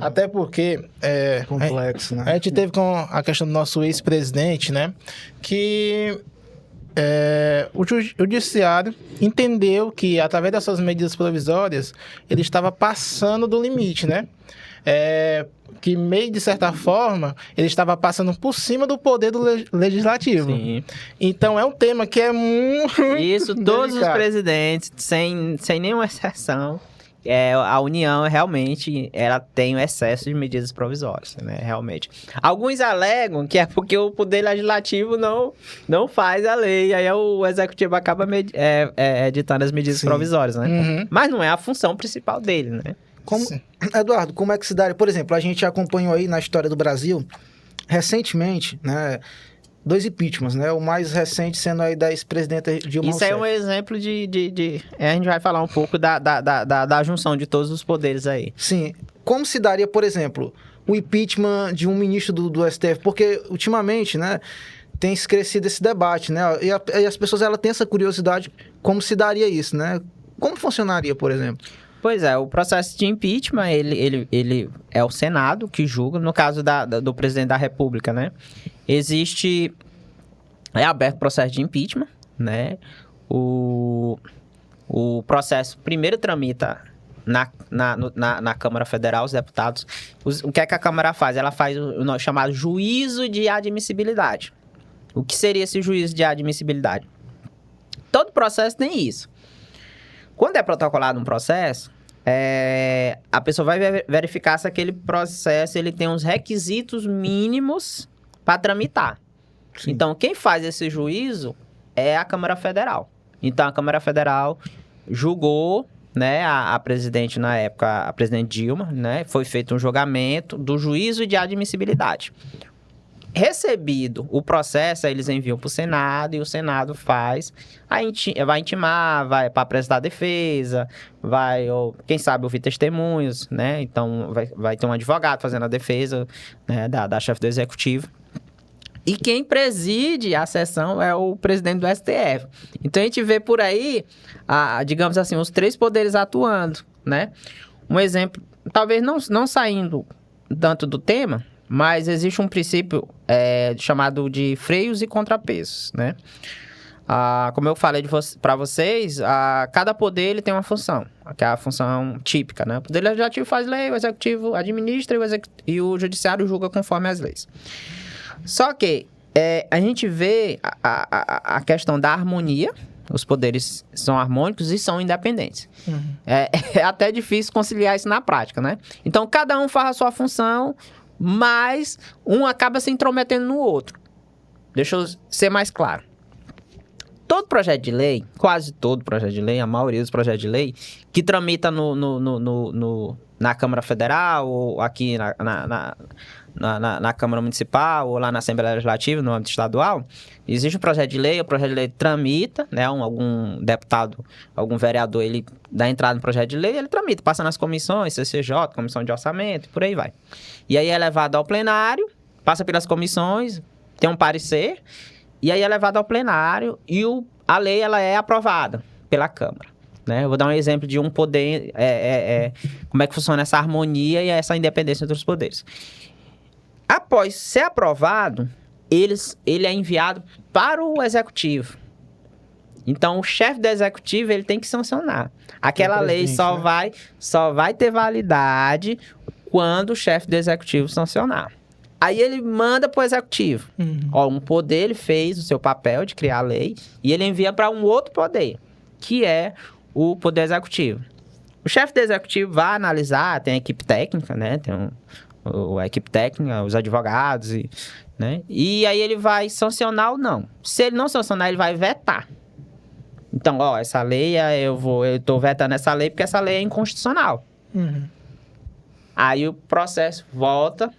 Até porque... Complexo, né? A gente teve com a questão do nosso ex-presidente, né? Que o judiciário entendeu que, através dessas medidas provisórias, ele estava passando do limite, né? Que meio de certa forma ele estava passando por cima do poder do legislativo. Sim. Então é um tema que é muito Isso, todos os delicado. presidentes, sem nenhuma exceção, a União realmente ela tem um excesso de medidas provisórias, né? Realmente. Alguns alegam que é porque o poder legislativo não faz a lei, aí o executivo acaba editando as medidas provisórias, né? Uhum. Mas não é a função principal dele, né? Eduardo, como é que se daria? Por exemplo, a gente acompanhou aí na história do Brasil, recentemente, né, 2 impeachments, né? O mais recente sendo aí da ex-presidenta Dilma Isso Rousseff. é um exemplo a gente vai falar um pouco da junção de todos os poderes aí. Sim. Como se daria, por exemplo, o impeachment de um ministro do STF? Porque, ultimamente, né, tem crescido esse debate, né? E as pessoas têm essa curiosidade, como se daria isso, né? Como funcionaria, por exemplo? Pois é, o processo de impeachment, ele é o Senado que julga, no caso do presidente da República, né? É aberto o processo de impeachment, né? O processo primeiro tramita na Câmara Federal, os deputados. O que é que a Câmara faz? Ela faz o chamado juízo de admissibilidade. O que seria esse juízo de admissibilidade? Todo processo tem isso. Quando é protocolado um processo, a pessoa vai verificar se aquele processo ele tem uns requisitos mínimos para tramitar. Sim. Então, quem faz esse juízo é a Câmara Federal. Então, a Câmara Federal julgou, né, a presidente na época, a presidente Dilma, né, foi feito um julgamento do juízo de admissibilidade. Recebido o processo, aí eles enviam para o Senado e o Senado vai intimar, vai para apresentar defesa, ou quem sabe ouvir testemunhos, né? Então vai ter um advogado fazendo a defesa, né, da chefe do executivo. E quem preside a sessão é o presidente do STF. Então a gente vê por aí, digamos assim, os 3 poderes atuando, né? Um exemplo, talvez não saindo tanto do tema, mas existe um princípio chamado de freios e contrapesos, né? Como eu falei para vocês, cada poder ele tem uma função, que é a função típica, né? O poder legislativo faz lei, o executivo administra e o judiciário julga conforme as leis. Só que a gente vê a questão da harmonia, os poderes são harmônicos e são independentes. Uhum. É até difícil conciliar isso na prática, né? Então, cada um faz a sua função, mas um acaba se intrometendo no outro. Deixa eu ser mais claro. Todo projeto de lei, quase todo projeto de lei, a maioria dos projetos de lei, que tramita na Câmara Federal, ou aqui na Câmara Municipal, ou lá na Assembleia Legislativa, no âmbito estadual, existe um projeto de lei, o projeto de lei tramita, né? Algum deputado, algum vereador, ele dá entrada no projeto de lei, ele tramita, passa nas comissões, CCJ, Comissão de Orçamento, e por aí vai. E aí é levado ao plenário, passa pelas comissões, tem um parecer, e aí é levado ao plenário e a lei ela é aprovada pela Câmara. Né? Eu vou dar um exemplo de um poder, como é que funciona essa harmonia e essa independência entre os poderes. Após ser aprovado, ele é enviado para o executivo. Então, o chefe do executivo ele tem que sancionar. Aquela lei só vai ter validade quando o chefe do executivo sancionar. Aí ele manda para o executivo. Uhum. Ó, um poder ele fez o seu papel de criar a lei e ele envia para um outro poder, que é o poder executivo. O chefe do executivo vai analisar, tem a equipe técnica, né? Tem a equipe técnica, os advogados, né? E aí ele vai sancionar ou não. Se ele não sancionar, ele vai vetar. Então, ó, essa lei, eu tô vetando essa lei porque essa lei é inconstitucional. Uhum. Aí o processo volta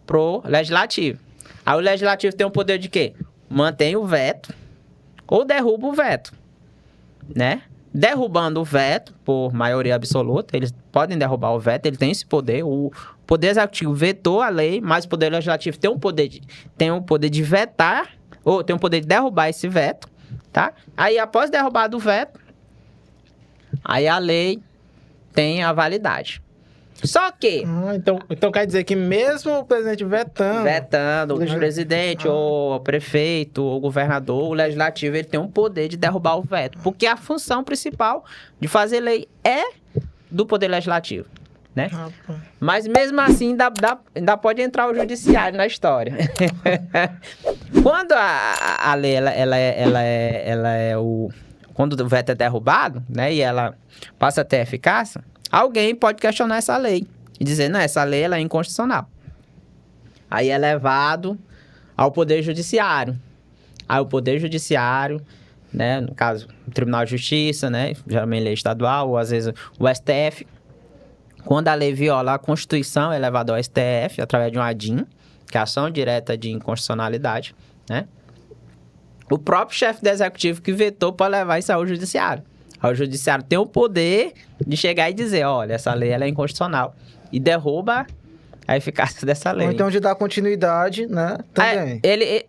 pro legislativo. Aí o legislativo tem o poder de quê? Mantém o veto ou derruba o veto, né? Derrubando o veto por maioria absoluta, eles podem derrubar o veto, ele tem esse poder. O poder executivo vetou a lei, mas o poder legislativo tem o poder de vetar, ou tem o poder de derrubar esse veto, tá? Aí, após derrubar do veto, aí a lei tem a validade. Só que, Então quer dizer que mesmo o presidente vetando o Legis- presidente, ou o prefeito, ou o governador, o legislativo, ele tem um poder de derrubar o veto. Porque a função principal de fazer lei é do poder legislativo, né? Rapaz. Mas mesmo assim, ainda pode entrar o judiciário na história. Quando a lei, quando o veto é derrubado, né, e ela passa a ter eficácia, alguém pode questionar essa lei e dizer, não, essa lei ela é inconstitucional. Aí é levado ao Poder Judiciário. Aí o Poder Judiciário, né, no caso, o Tribunal de Justiça, né, geralmente lei estadual, ou às vezes o STF, quando a lei viola a Constituição, é levado ao STF através de um ADIM, que é a ação direta de inconstitucionalidade, né? O próprio chefe do executivo que vetou pode levar isso ao judiciário. O judiciário tem o poder de chegar e dizer, olha, essa lei ela é inconstitucional. E derruba a eficácia dessa lei. Ou então de dar continuidade, né? Também.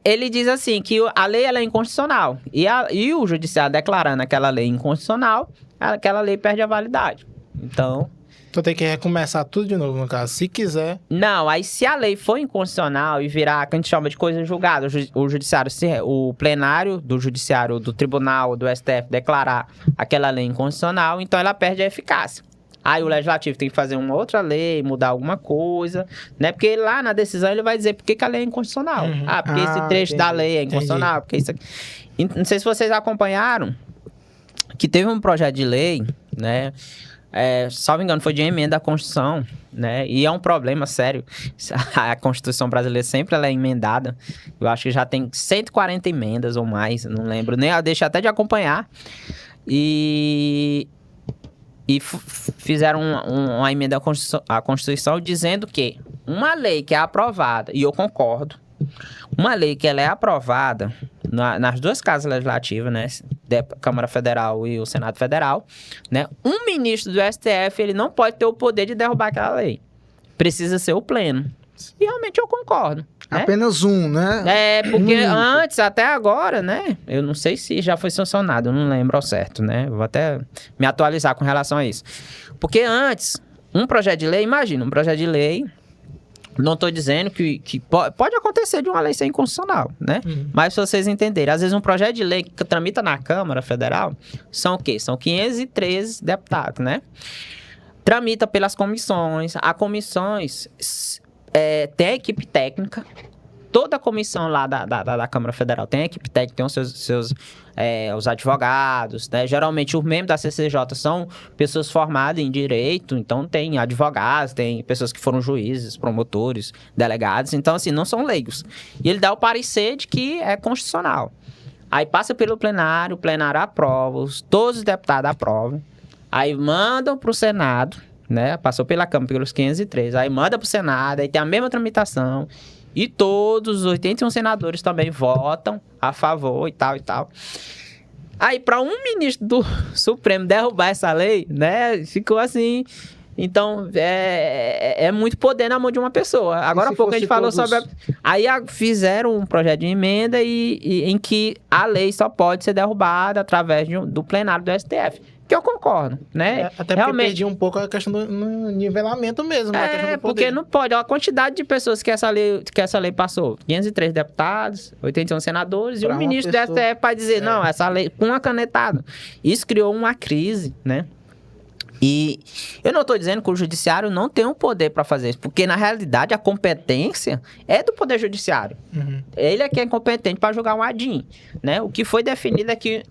Ele diz assim, que a lei ela é inconstitucional. E o judiciário declarando aquela lei inconstitucional, aquela lei perde a validade. Então tem que recomeçar tudo de novo, no caso. Se quiser. não, aí se a lei for inconstitucional e virar, que a gente chama de coisa julgada, o judiciário, o plenário do judiciário, do tribunal, do STF, declarar aquela lei inconstitucional, então ela perde a eficácia. Aí o legislativo tem que fazer uma outra lei, mudar alguma coisa, né? Porque lá na decisão ele vai dizer por que a lei é inconstitucional. Uhum. Porque esse trecho da lei é inconstitucional, porque isso aqui... Não sei se vocês acompanharam, que teve um projeto de lei, né? Salvo engano, foi de emenda à Constituição, né? E é um problema sério. A Constituição brasileira sempre ela é emendada. Eu acho que já tem 140 emendas ou mais, não lembro. Nem deixa até de acompanhar. E fizeram uma emenda à Constituição dizendo que uma lei que é aprovada, e eu concordo, uma lei que ela é aprovada nas duas casas legislativas, né, da Câmara Federal e o Senado Federal, né, um ministro do STF, ele não pode ter o poder de derrubar aquela lei. Precisa ser o pleno. E realmente eu concordo. Né? Apenas um, né? Porque antes, até agora, né, eu não sei se já foi sancionado, eu não lembro ao certo, né, vou até me atualizar com relação a isso. Porque antes, um projeto de lei, imagina, um projeto de lei, não estou dizendo que pode acontecer de uma lei ser inconstitucional, né? Mas se vocês entenderem, às vezes um projeto de lei que tramita na Câmara Federal, são o quê? São 513 deputados, né? Tramita pelas comissões, as comissões tem a equipe técnica, toda a comissão lá da Câmara Federal tem a equipe técnica, tem os advogados, né? Geralmente os membros da CCJ são pessoas formadas em direito, então tem advogados, tem pessoas que foram juízes, promotores, delegados, então assim, não são leigos. E ele dá o parecer de que é constitucional. Aí passa pelo plenário, o plenário aprova, todos os deputados aprovam, aí mandam para o Senado, né? Passou pela Câmara pelos 503, aí manda para o Senado, aí tem a mesma tramitação. E todos os 81 senadores também votam a favor e tal e tal. Aí, para um ministro do Supremo derrubar essa lei, né? Ficou assim. Então, é muito poder na mão de uma pessoa. Agora há pouco a gente falou sobre... Aí fizeram um projeto de emenda em que a lei só pode ser derrubada através do plenário do STF. Que eu concordo, né? Até porque perdi um pouco a questão do nivelamento mesmo, né? A questão do poder. Porque não pode. A quantidade de pessoas que essa lei passou. 503 deputados, 81 senadores e um ministro do STF para dizer, não, essa lei, com uma canetada. Isso criou uma crise, né? E eu não estou dizendo que o judiciário não tem o poder para fazer isso, porque na realidade a competência é do poder judiciário. Ele é que é competente para julgar um ADIM, né? O que foi definido é que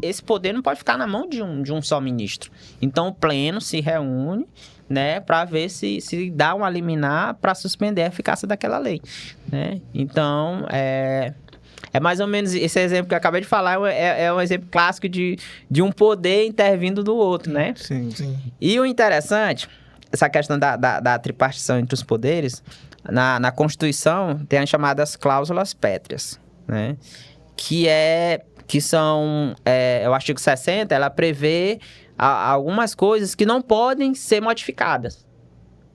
esse poder não pode ficar na mão de um só ministro. Então o pleno se reúne, né, para ver se dá uma liminar para suspender a eficácia daquela lei, né? Então é mais ou menos esse exemplo que eu acabei de falar, é um exemplo clássico de um poder intervindo do outro, né? Sim. E o interessante, essa questão da tripartição entre os poderes, na Constituição tem as chamadas cláusulas pétreas, né? Que são, o artigo 60, ela prevê algumas coisas que não podem ser modificadas,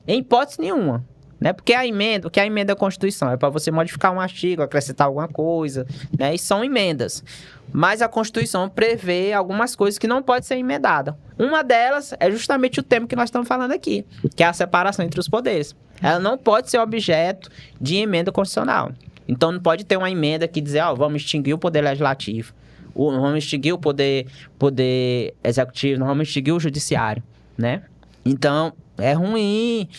em hipótese nenhuma. né? Porque o que é a emenda à Constituição? É para você modificar um artigo, acrescentar alguma coisa, né? E são emendas. Mas a Constituição prevê algumas coisas que não pode ser emendada. Uma delas é justamente o tema que nós estamos falando aqui, que é a separação entre os poderes. Ela não pode ser objeto de emenda constitucional. Então não pode ter uma emenda que dizer, vamos extinguir o poder legislativo, vamos extinguir o poder executivo, não vamos extinguir o judiciário, né? Então, é ruim,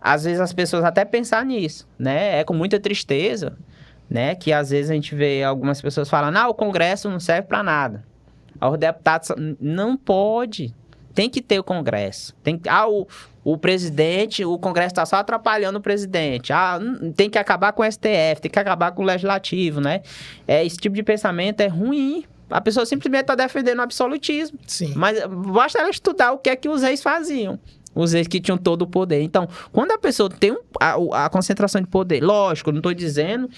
às vezes as pessoas até pensar nisso, né? É com muita tristeza, né? Que às vezes a gente vê algumas pessoas falando, o Congresso não serve para nada. Os deputados, não pode. Tem que ter o Congresso. O presidente, o Congresso está só atrapalhando o presidente. Tem que acabar com o STF, tem que acabar com o Legislativo, né? Esse tipo de pensamento é ruim. A pessoa simplesmente está defendendo o absolutismo. Sim. Mas basta ela estudar o que é que os reis faziam. Os reis que tinham todo o poder. Então, quando a pessoa tem a concentração de poder, lógico, eu não estou dizendo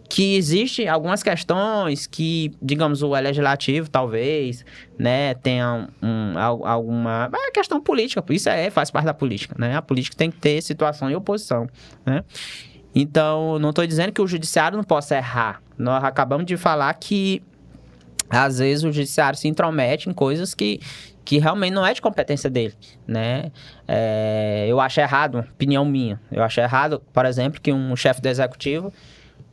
que existem algumas questões que, digamos, o legislativo, talvez, né, tenha alguma... É questão política, isso faz parte da política, né? A política tem que ter situação e oposição, né? Então, não estou dizendo que o judiciário não possa errar. Nós acabamos de falar que, às vezes, o judiciário se intromete em coisas que realmente não é de competência dele, né? Eu acho errado, opinião minha, eu acho errado, por exemplo, que um chefe do executivo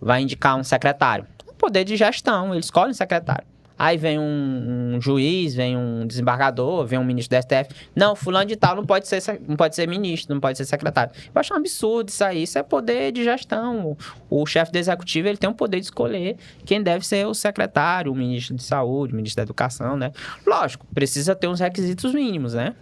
vai indicar um secretário. Poder de gestão, ele escolhe um secretário. Aí vem um juiz, vem um desembargador, vem um ministro do STF. Não, fulano de tal não pode ser ministro, não pode ser secretário. Eu acho um absurdo isso aí. Isso é poder de gestão. O chefe do executivo, ele tem o poder de escolher quem deve ser o secretário, o ministro de saúde, o ministro da educação, né? Lógico, precisa ter uns requisitos mínimos, né?